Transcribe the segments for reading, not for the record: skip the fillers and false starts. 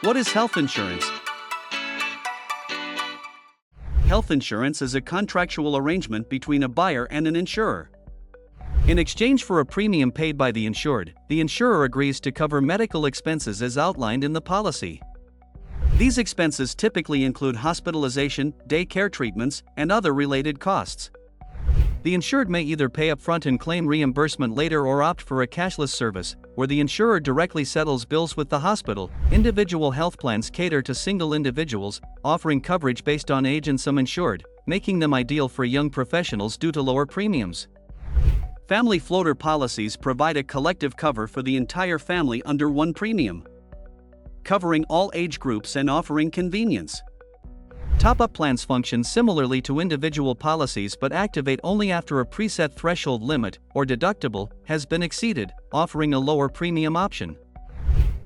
What is health insurance? Health insurance is a contractual arrangement between a buyer and an insurer. In exchange for a premium paid by the insurer agrees to cover medical expenses as outlined in the policy. These expenses typically include hospitalization, day care treatments, and other related costs. The insured may either pay upfront and claim reimbursement later or opt for a cashless service, where the insurer directly settles bills with the hospital. Individual health plans cater to single individuals, offering coverage based on age and sum insured, making them ideal for young professionals due to lower premiums. Family floater policies provide a collective cover for the entire family under one premium, covering all age groups and offering convenience. Top-up plans function similarly to individual policies but activate only after a preset threshold limit, or deductible, has been exceeded, offering a lower premium option.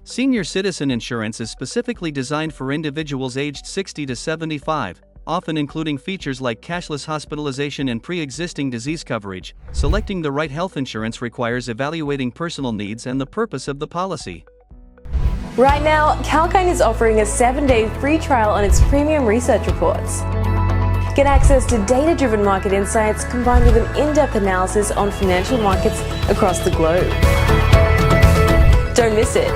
Senior citizen insurance is specifically designed for individuals aged 60 to 75, often including features like cashless hospitalization and pre-existing disease coverage. Selecting the right health insurance requires evaluating personal needs and the purpose of the policy. Right now, Kalkine is offering a 7-day free trial on its premium research reports. Get access to data-driven market insights combined with an in-depth analysis on financial markets across the globe. Don't miss it.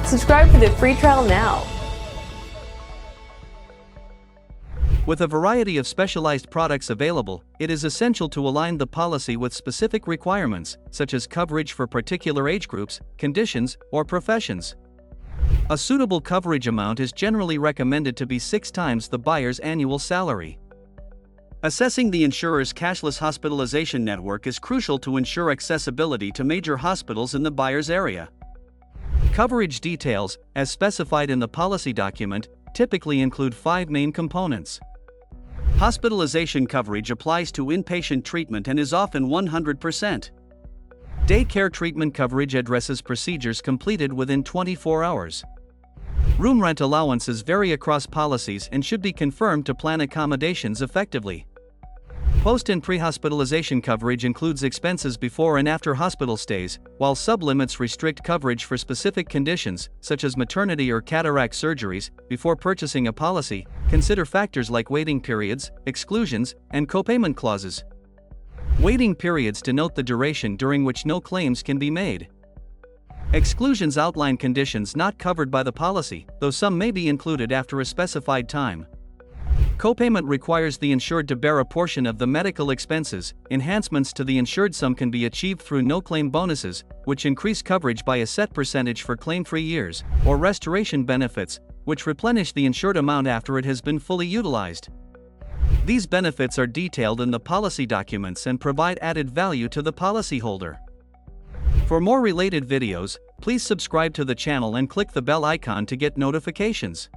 Subscribe for the free trial now. With a variety of specialized products available, it is essential to align the policy with specific requirements, such as coverage for particular age groups, conditions, or professions. A suitable coverage amount is generally recommended to be 6 times the buyer's annual salary. Assessing the insurer's cashless hospitalization network is crucial to ensure accessibility to major hospitals in the buyer's area. Coverage details, as specified in the policy document, typically include 5 main components. Hospitalization coverage applies to inpatient treatment and is often 100%. Day care treatment coverage addresses procedures completed within 24 hours. Room rent allowances vary across policies and should be confirmed to plan accommodations effectively. Post and pre-hospitalization coverage includes expenses before and after hospital stays, while sublimits restrict coverage for specific conditions, such as maternity or cataract surgeries. Before purchasing a policy, consider factors like waiting periods, exclusions, and copayment clauses. Waiting periods denote the duration during which no claims can be made. Exclusions outline conditions not covered by the policy, though some may be included after a specified time. Copayment requires the insured to bear a portion of the medical expenses. Enhancements to the insured sum can be achieved through no-claim bonuses, which increase coverage by a set percentage for claim-free years, or restoration benefits, which replenish the insured amount after it has been fully utilized. These benefits are detailed in the policy documents and provide added value to the policyholder. For more related videos, please subscribe to the channel and click the bell icon to get notifications.